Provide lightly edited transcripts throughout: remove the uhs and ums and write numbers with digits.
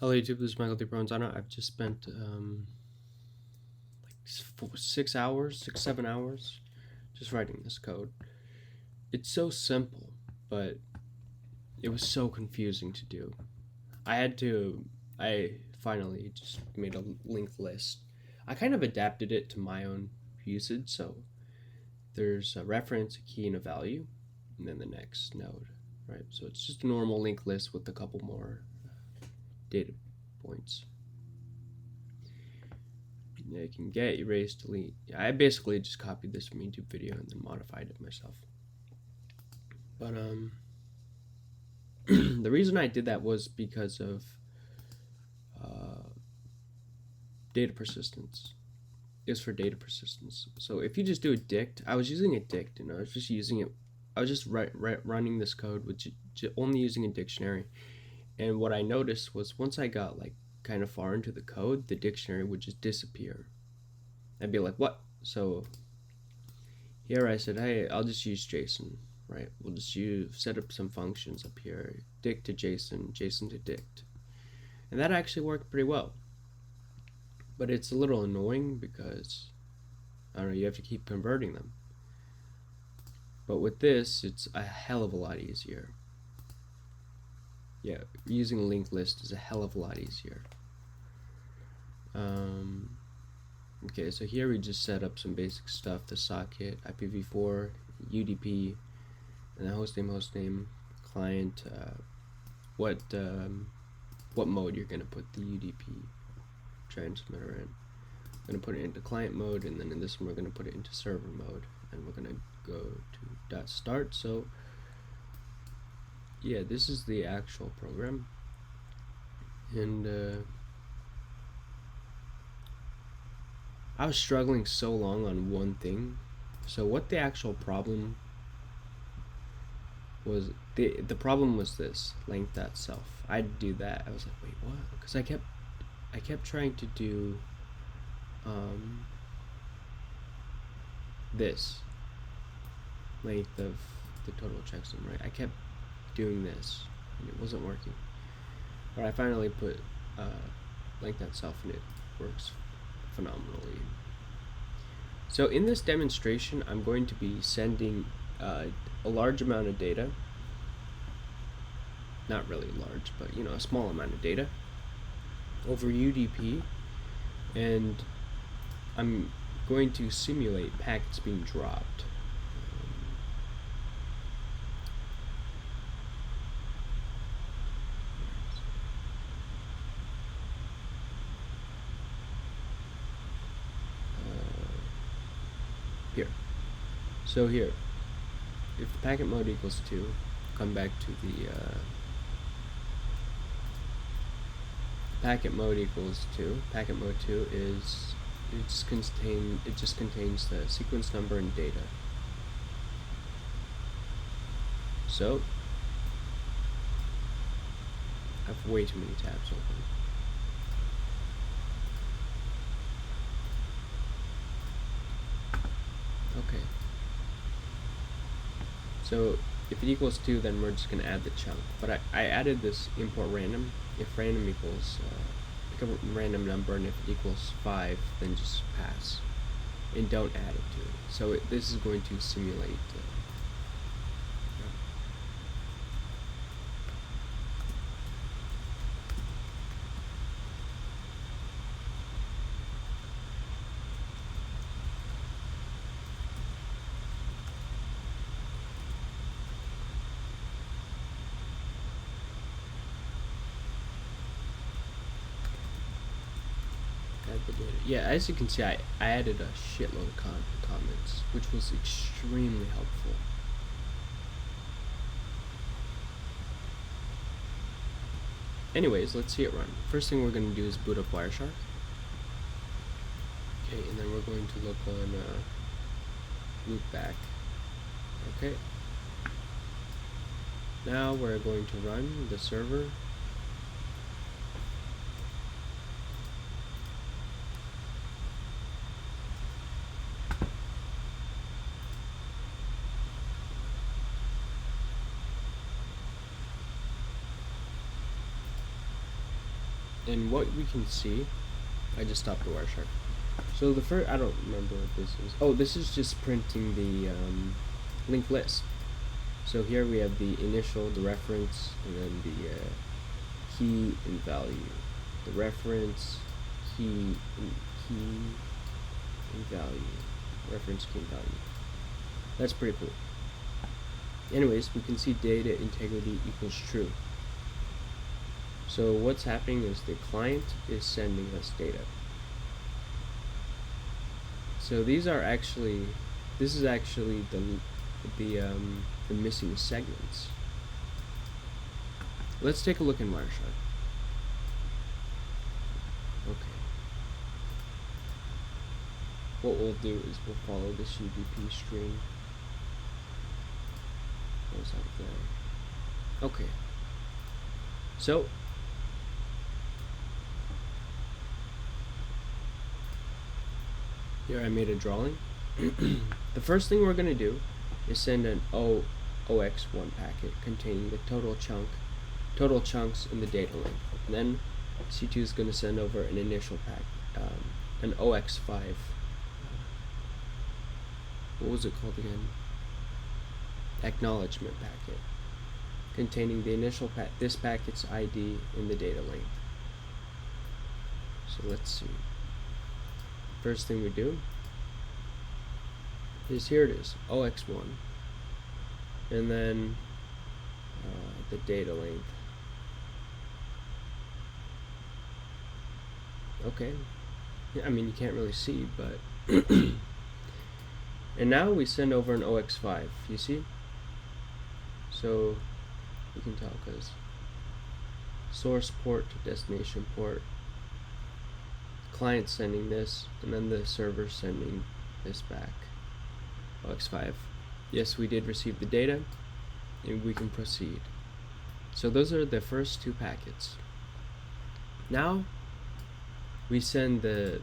Hello YouTube, this is Michael Provenzano. I've just spent like 6, 7 hours just writing this code. It's so simple, but it was so confusing to do. I finally just made a linked list. I kind of adapted it to my own usage, so there's a reference, a key, and a value, and then the next node, right? So it's just a normal linked list with a couple more data points. Yeah, you can get, erase, delete. Yeah, I basically just copied this from a YouTube video and then modified it myself. But the reason I did that was because of data persistence. It's for data persistence. So if you just do a dict, I was using a dict, and I was just running this code with only using a dictionary. And what I noticed was once I got like kind of far into the code, the dictionary would just disappear. I'd be like, what? So here I said, hey, I'll just use JSON, right? We'll just set up some functions up here, dict to JSON, JSON to dict. And that actually worked pretty well. But it's a little annoying because, I don't know, you have to keep converting them. But with this, it's a hell of a lot easier. Yeah, using a linked list is a hell of a lot easier. Okay, so here we just set up some basic stuff, the socket, IPv4, UDP, and the hostname, client, what mode you're going to put the UDP transmitter in. I'm going to put it into client mode, and then in this one we're going to put it into server mode, and we're going to go to .start. So yeah, this is the actual program, and I was struggling so long on one thing. So what the actual problem was, the problem was this, length.self. I'd do that. I was like, wait, what? Because I kept trying to do this length of the total checksum, right? I kept doing this and it wasn't working. But I finally put length.self and it works phenomenally. So in this demonstration, I'm going to be sending a large amount of data. Not really large, but you know, a small amount of data over UDP, and I'm going to simulate packets being dropped. Here. So here, if the packet mode equals 2, come back to the packet mode equals 2. Packet mode 2 is it just contains the sequence number and data. So I have way too many tabs open. Okay. So if it equals 2, then we're just going to add the chunk. But I added this import random. If random equals, pick a random number, and if it equals 5, then just pass. And don't add it to it. So this is going to simulate. Yeah, as you can see, I added a shitload of comments, which was extremely helpful. Anyways, let's see it run. First thing we're going to do is boot up Wireshark. Okay, and then we're going to look on loopback. Okay. Now we're going to run the server. And what we can see, I just stopped the Wireshark. So the first, I don't remember what this is. Oh, this is just printing the linked list. So here we have the initial, the reference, and then the key and value. The reference, key and value. Reference, key, and value. That's pretty cool. Anyways, we can see data integrity equals true. So what's happening is the client is sending us data. So these are actually, this is actually the missing segments. Let's take a look in Wireshark. Okay. What we'll do is we'll follow this UDP string. Goes out there. Okay. So here I made a drawing. The first thing we're going to do is send an OX1 packet containing the total chunks in the data length. And then C2 is going to send over an initial pack, an OX5. What was it called again? Acknowledgement packet containing the initial this packet's ID in the data length. So let's see. First thing we do is here it is, OX1, and then the data length. Okay, I mean you can't really see, but and now we send over an OX5. You see? So you can tell because source port to destination port, client sending this, and then the server sending this back. OX5. Yes, we did receive the data, and we can proceed. So those are the first two packets. Now we send the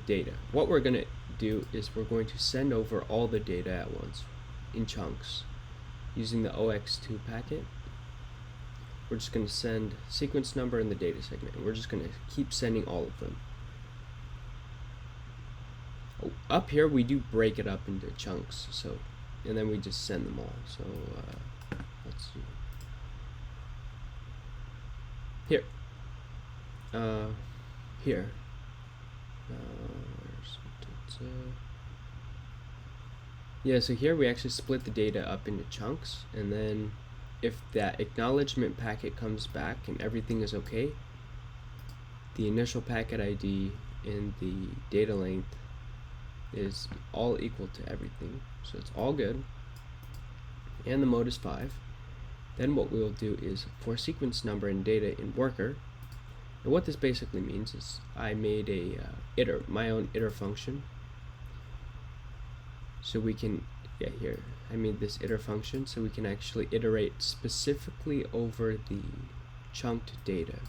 data. What we're going to do is we're going to send over all the data at once in chunks using the OX2 packet. We're just going to send sequence number in the data segment, and we're just going to keep sending all of them. Up here we do break it up into chunks, so, and then we just send them all. So let's see here, yeah, so here we actually split the data up into chunks, and then if that acknowledgement packet comes back and everything is okay, the initial packet ID and the data length is all equal to everything, so it's all good, and the mode is 5. Then what we'll do is for sequence number and data in worker, and what this basically means is I made a my own iter function, so we can, here I made this iter function so we can actually iterate specifically over the chunked data.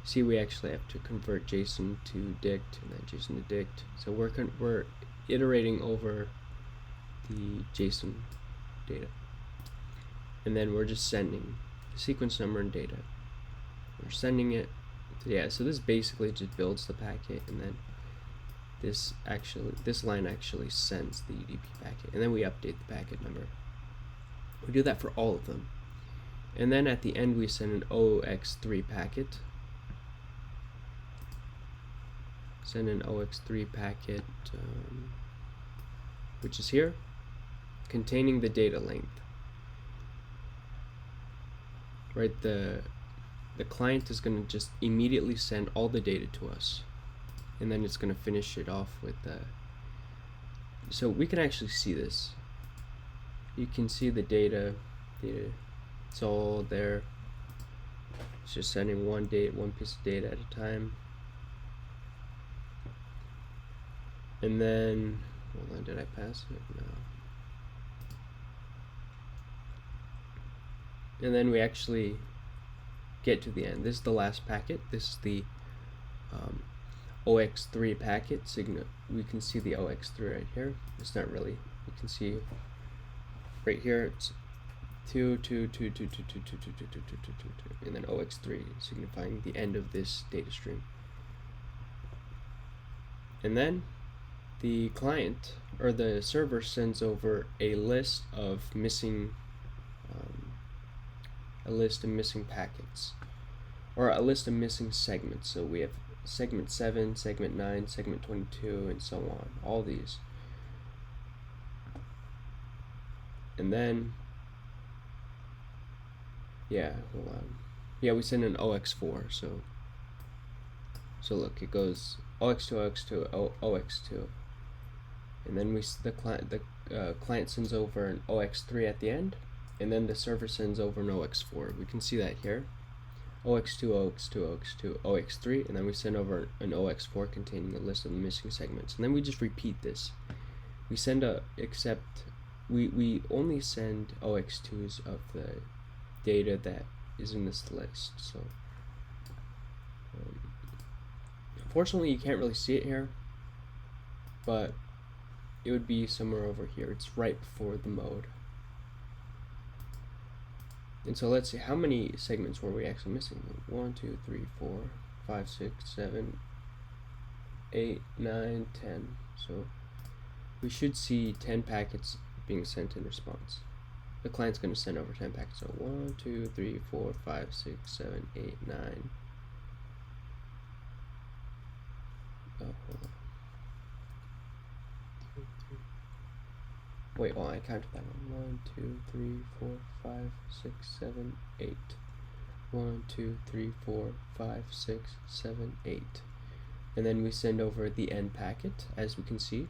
See, we actually have to convert JSON to dict and then JSON to dict. So we're iterating over the JSON data, and then we're just sending the sequence number and data. We're sending it. Yeah. So this basically just builds the packet, and then this line actually sends the UDP packet, and then we update the packet number. We do that for all of them, and then at the end we send an OX3 packet. Send an OX3 packet, which is here, containing the data length. Right, the client is going to just immediately send all the data to us, and then it's going to finish it off with the. So we can actually see this. You can see the data. It's all there. It's just sending one piece of data at a time. And then, hold on, did I pass it? No. And then we actually get to the end. This is the last packet. This is the OX3 packet. Signal. We can see the OX3 right here. It's not really. You can see right here. It's 2, 2, 2, 2, 2, 2, 2, 2, 2, 2, 2, 2, 2, 2, and then OX3 signifying the end of this data stream. And then the client or the server sends over a list of missing packets, or a list of missing segments. So we have segment 7, segment 9, segment 22, and so on, all these. And then hold on. We send an OX4, so look, it goes OX2, OX2, OX2, and then the client sends over an OX3 at the end, and then the server sends over an OX4. We can see that here, OX2, OX2, OX2, OX3, and then we send over an OX4 containing a list of the missing segments, and then we just repeat this. We send we only send OX2s of the data that is in this list. So unfortunately you can't really see it here, but it would be somewhere over here. It's right before the mode. And so let's see, how many segments were we actually missing? 1, 2, 3, 4, 5, 6, 7, 8, 9, 10. So we should see 10 packets being sent in response. The client's going to send over 10 packets. So 1, 2, 3, 4, 5, 6, 7, 8, 9. Oh, hold on. 2, 3. Wait, I counted that one. 1, 2, 3, 4, 5, 6, 7, 8. 1, 2, 3, 4, 5, 6, 7, 8. And then we send over the end packet, as we can see.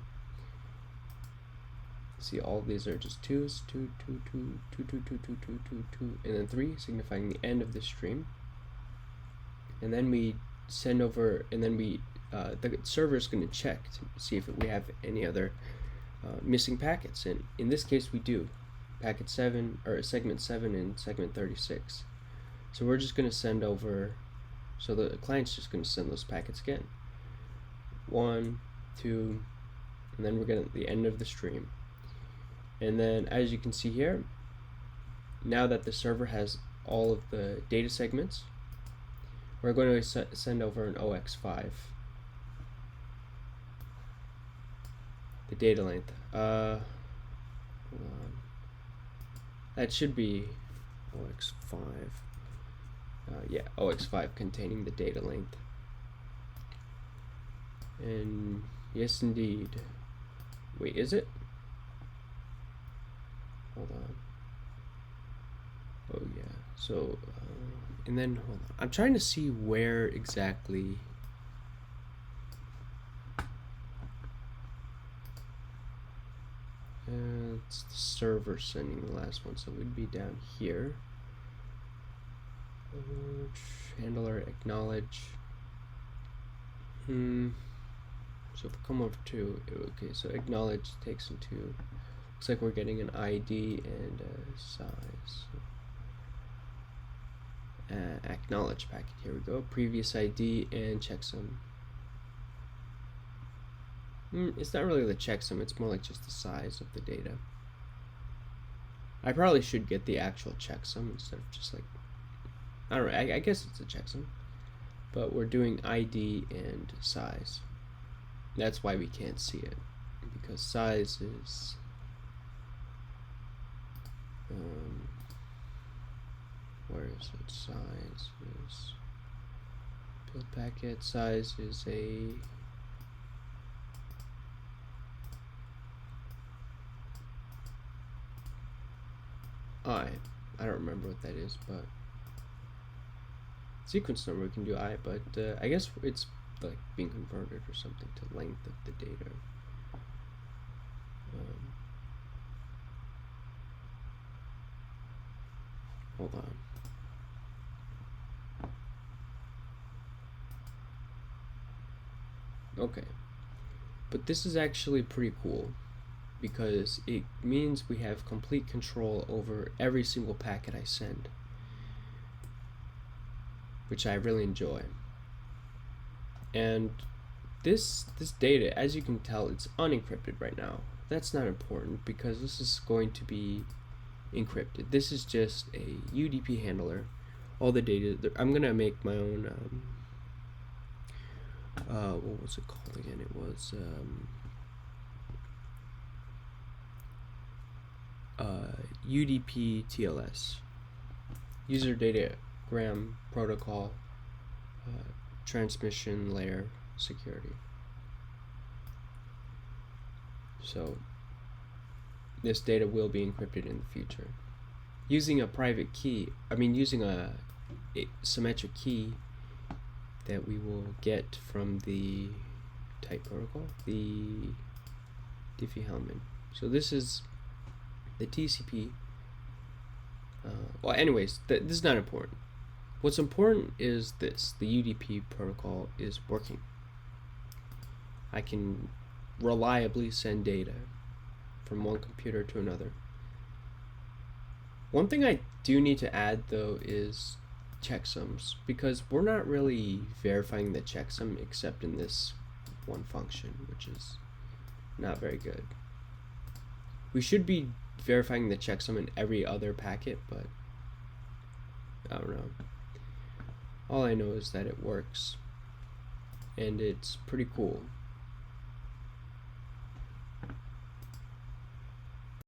See, all of these are just 2s, 2, 2, 2, 2, 2, 2, 2, 2, 2, 2, and then 3, signifying the end of the stream. And then we send over, and then the server is going to check to see if we have any other missing packets, and in this case we do. Packet 7, or segment 7 and segment 36. So we're just going to send over, so the client's just going to send those packets again. 1, 2, and then we're going to the end of the stream. And then, as you can see here, now that the server has all of the data segments, we're going to send over an OX5. The data length. Hold on. That should be OX5. OX5 containing the data length. And yes, indeed. Wait, is it? Hold on. Oh yeah. So, and then hold on. I'm trying to see where exactly. It's the server sending the last one, so it would be down here. Handler acknowledge. So if we come over to, okay, so acknowledge takes into. Looks like we're getting an ID and a size. Acknowledge packet. Here we go. Previous ID and checksum. It's not really the checksum. It's more like just the size of the data. I probably should get the actual checksum instead of just like. I don't know. I guess it's a checksum, but we're doing ID and size. That's why we can't see it, because size is. Where is it? Size is build packet. Size is a I don't remember what that is, but sequence number we can do I, but I guess it's like being converted or something to length of the data. Hold on. Okay, but this is actually pretty cool because it means we have complete control over every single packet I send, which I really enjoy. And this data, as you can tell, it's unencrypted right now. That's not important because this is going to be encrypted. This is just a UDP handler. All the data, I'm gonna make my own, what was it called again? It was, UDP TLS, User Datagram Protocol, Transmission Layer Security. So this data will be encrypted in the future using a private key. Using a symmetric key that we will get from the type protocol, the Diffie-Hellman. So this is the TCP. Well, anyways, this is not important. What's important is this: the UDP protocol is working. I can reliably send data from one computer to another. One thing I do need to add though is checksums, because we're not really verifying the checksum except in this one function, which is not very good. We should be verifying the checksum in every other packet, but I don't know. All I know is that it works, and it's pretty cool.